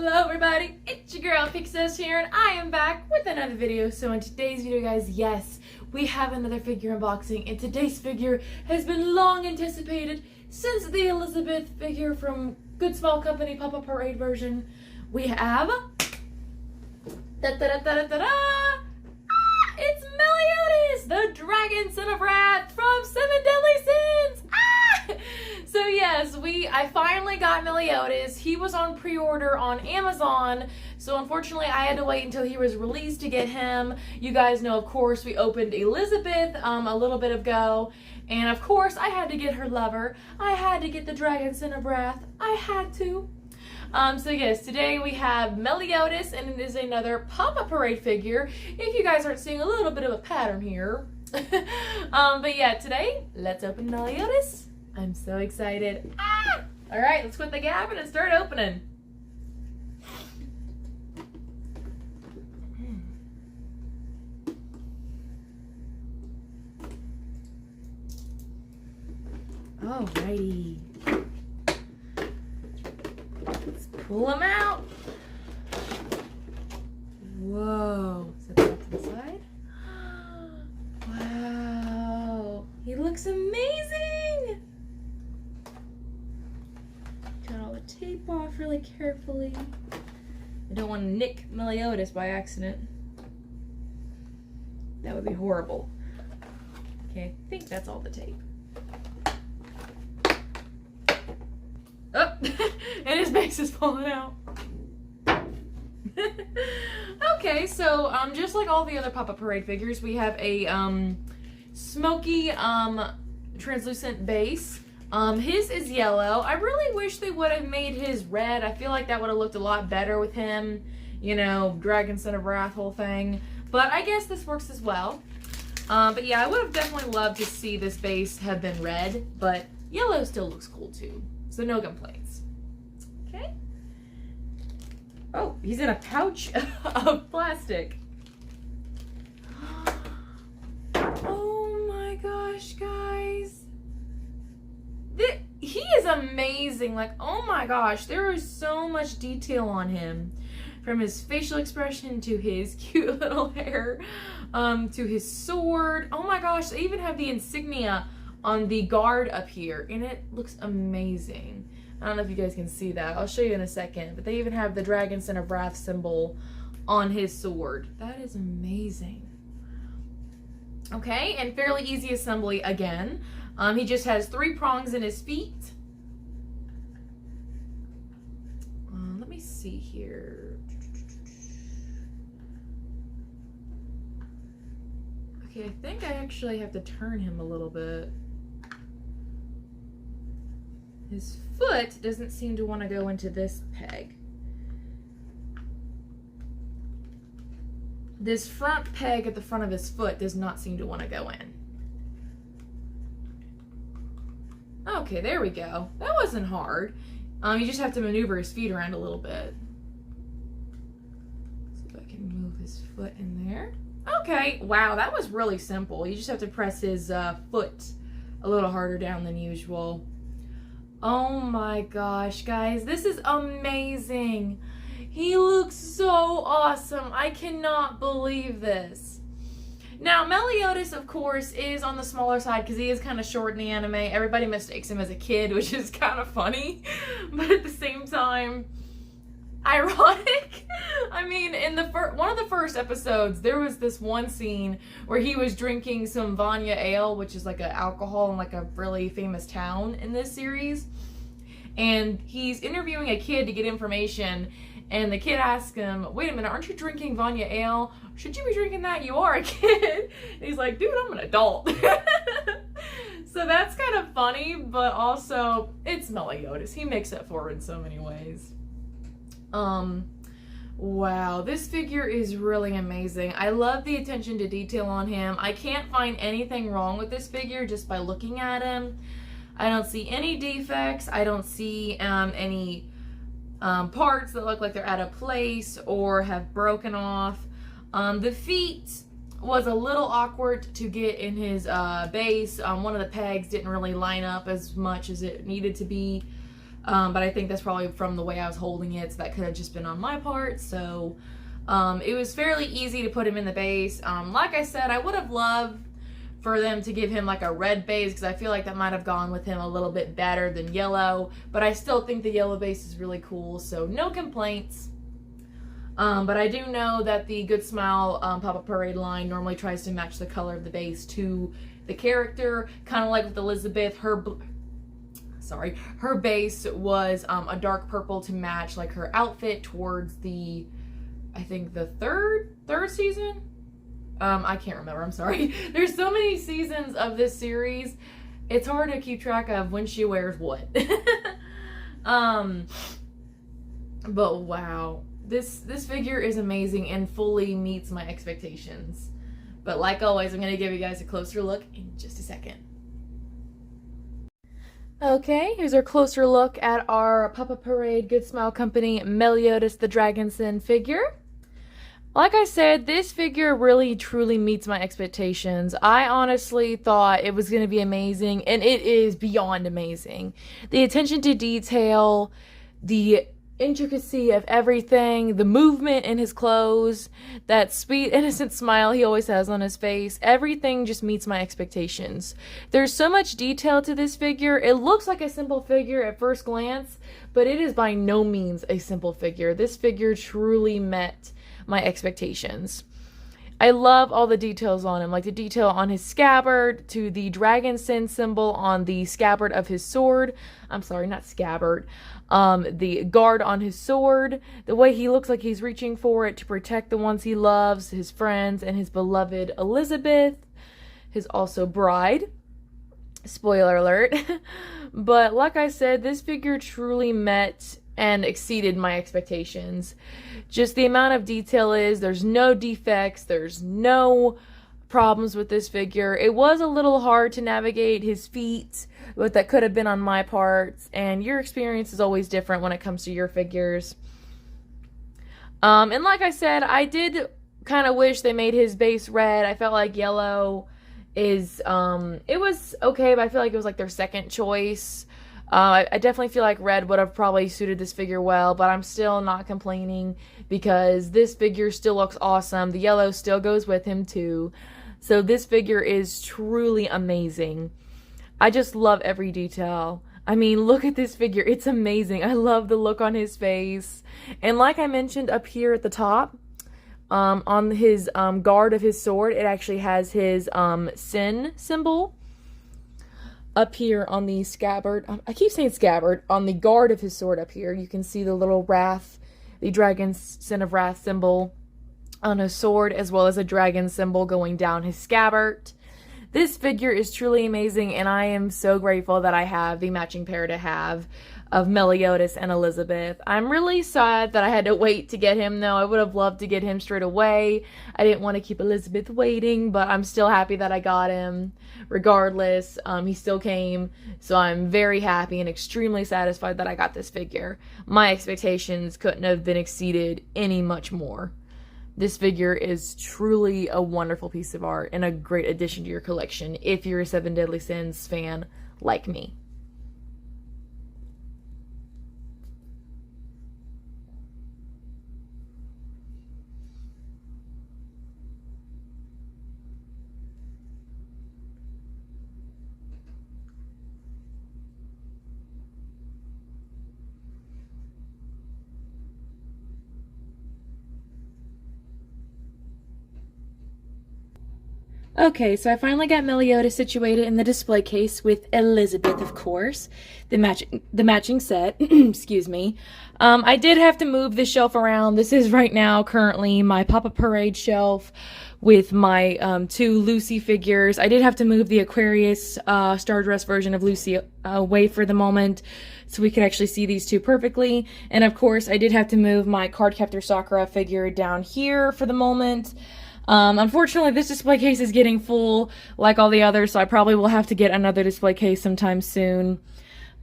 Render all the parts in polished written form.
Hello everybody, it's your girl Pixos here and I am back with another video. So in today's video guys, yes, we have another figure unboxing and today's figure has been long anticipated since the Elizabeth figure from Good Small Company Pop-Up Parade version. We have it's Meliodas, the Dragon Son of Wrath from Seven Deadly Sins. So yes, I finally got Meliodas. He was on pre-order on Amazon, so unfortunately I had to wait until he was released to get him. You guys know, of course, we opened Elizabeth a little bit ago, and of course I had to get her lover. I had to get the Dragon Son of Wrath. I had to. So yes, today we have Meliodas, and it is another Pop-Up Parade figure, if you guys aren't seeing a little bit of a pattern here. But yeah, today, let's open Meliodas. I'm so excited. Alright, let's quit the gabbing and start opening. Alrighty. Let's pull him out. Whoa. Set that to the side. Wow. He looks amazing. Got all the tape off really carefully. I don't want to nick Meliodas by accident. That would be horrible. Okay, I think that's all the tape. Oh, and his base is falling out. Okay, so just like all the other Pop-Up Parade figures, we have a smoky translucent base. His is yellow. I really wish they would have made his red. I feel like that would have looked a lot better with him. You know, Dragon Son of Wrath whole thing. But I guess this works as well. But yeah, I would have definitely loved to see this base have been red. But yellow still looks cool too. So no complaints. Okay. Oh, he's in a pouch of plastic. Oh my gosh, guys. He is amazing. Like, oh my gosh, there is so much detail on him. From his facial expression to his cute little hair, to his sword. Oh my gosh, they even have the insignia on the guard up here, and it looks amazing. I don't know if you guys can see that. I'll show you in a second, but they even have the Dragon Son of Wrath symbol on his sword. That is amazing. Okay, and fairly easy assembly again. He just has 3 prongs in his feet. Let me see here. Okay, I think I actually have to turn him a little bit. His foot doesn't seem to want to go into this peg. This front peg at the front of his foot does not seem to want to go in. Okay, there we go. That wasn't hard. You just have to maneuver his feet around a little bit. See if I can move his foot in there. Okay, wow, that was really simple. You just have to press his foot a little harder down than usual. Oh my gosh, guys, this is amazing. He looks so awesome. I cannot believe this. Now, Meliodas, of course, is on the smaller side because he is kind of short in the anime. Everybody mistakes him as a kid, which is kind of funny, but at the same time, ironic. I mean, in the one of the first episodes, there was this one scene where he was drinking some Vanya ale, which is like an alcohol in like a really famous town in this series. And he's interviewing a kid to get information, and the kid asks him, wait a minute, aren't you drinking Vanya ale? Should you be drinking that? You are a kid. And he's like, dude, I'm an adult. So that's kind of funny, but also it's Meliodas. He makes up for it in so many ways. Wow, this figure is really amazing. I love the attention to detail on him. I can't find anything wrong with this figure just by looking at him. I don't see any defects. I don't see any parts that look like they're out of place or have broken off. The feet was a little awkward to get in his base. One of the pegs didn't really line up as much as it needed to be. But I think that's probably from the way I was holding it, so that could have just been on my part. So it was fairly easy to put him in the base. Like I said, I would have loved for them to give him like a red base, because I feel like that might have gone with him a little bit better than yellow, but I still think the yellow base is really cool, so no complaints. But I do know that the Good Smile Pop-Up Parade line normally tries to match the color of the base to the character, kind of like with Elizabeth. Her base was a dark purple to match like her outfit towards the, I think the third season. I can't remember, I'm sorry. There's so many seasons of this series, it's hard to keep track of when she wears what. But wow, this figure is amazing and fully meets my expectations. But like always, I'm going to give you guys a closer look in just a second. Okay, here's our closer look at our Pop-Up Parade Good Smile Company Meliodas the Dragonson figure. Like I said, this figure really truly meets my expectations. I honestly thought it was going to be amazing, and it is beyond amazing. The attention to detail, the intricacy of everything, the movement in his clothes, that sweet innocent smile he always has on his face, everything just meets my expectations. There's so much detail to this figure. It looks like a simple figure at first glance, but it is by no means a simple figure. This figure truly met my expectations. I love all the details on him, like the detail on his scabbard, to the dragon sin symbol on the scabbard of his sword. I'm sorry, not scabbard. The guard on his sword, the way he looks like he's reaching for it to protect the ones he loves, his friends, and his beloved Elizabeth, his also bride. Spoiler alert. But like I said, this figure truly met and exceeded my expectations. Just the amount of detail there's no defects, there's no problems with this figure. It was a little hard to navigate his feet, but that could have been on my part, and your experience is always different when it comes to your figures. And like I said, I did kind of wish they made his base red. I felt like yellow is, it was okay, but I feel like it was like their second choice. I definitely feel like red would have probably suited this figure well, but I'm still not complaining because this figure still looks awesome. The yellow still goes with him too. So this figure is truly amazing. I just love every detail. I mean, look at this figure. It's amazing. I love the look on his face. And like I mentioned up here at the top, on his guard of his sword, it actually has his sin symbol. Up here on the scabbard, I keep saying scabbard, on the guard of his sword up here, you can see the little wrath, the dragon's sin of wrath symbol on his sword, as well as a dragon symbol going down his scabbard. This figure is truly amazing, and I am so grateful that I have the matching pair to have of Meliodas and Elizabeth. I'm really sad that I had to wait to get him, though. I would have loved to get him straight away. I didn't want to keep Elizabeth waiting, but I'm still happy that I got him. Regardless, he still came, so I'm very happy and extremely satisfied that I got this figure. My expectations couldn't have been exceeded any much more. This figure is truly a wonderful piece of art and a great addition to your collection if you're a Seven Deadly Sins fan like me. Okay, so I finally got Meliodas situated in the display case with Elizabeth, of course, the matching set. Excuse me. I did have to move this shelf around. This is right now currently my Pop-Up Parade shelf with my two Lucy figures. I did have to move the Aquarius Stardress version of Lucy away for the moment so we could actually see these two perfectly. And of course, I did have to move my Cardcaptor Sakura figure down here for the moment. Unfortunately, this display case is getting full like all the others, so I probably will have to get another display case sometime soon.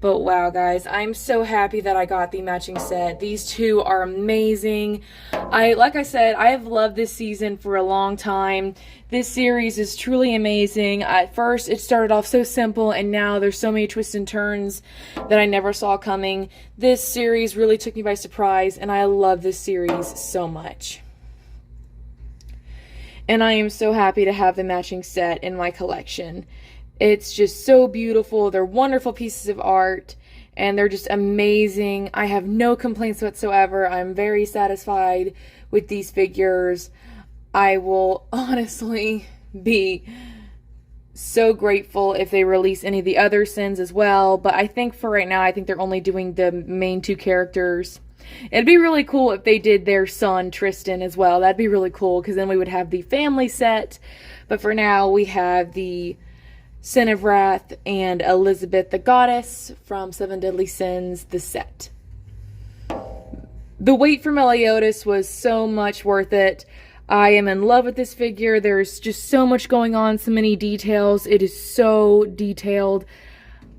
But wow, guys, I'm so happy that I got the matching set. These two are amazing. Like I said, I have loved this season for a long time. This series is truly amazing. At first, it started off so simple, and now there's so many twists and turns that I never saw coming. This series really took me by surprise, and I love this series so much. And I am so happy to have the matching set in my collection. It's just so beautiful. They're wonderful pieces of art, and they're just amazing. I have no complaints whatsoever. I'm very satisfied with these figures. I will honestly be so grateful if they release any of the other sins as well, but I think for right now, I think they're only doing the main two characters. It'd be really cool if they did their son, Tristan, as well. That'd be really cool, because then we would have the family set. But for now, we have the Sin of Wrath and Elizabeth the Goddess from Seven Deadly Sins, the set. The wait for Meliodas was so much worth it. I am in love with this figure. There's just so much going on, so many details. It is so detailed.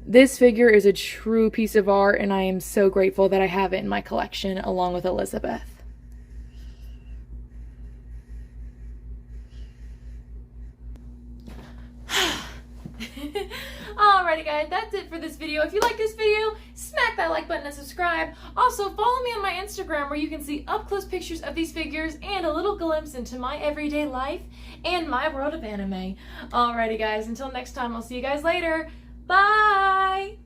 This figure is a true piece of art, and I am so grateful that I have it in my collection along with Elizabeth. Alrighty guys, that's it for this video. If you like this video, smack that like button and subscribe. Also, follow me on my Instagram where you can see up-close pictures of these figures and a little glimpse into my everyday life and my world of anime. Alrighty guys, until next time, I'll see you guys later. Bye!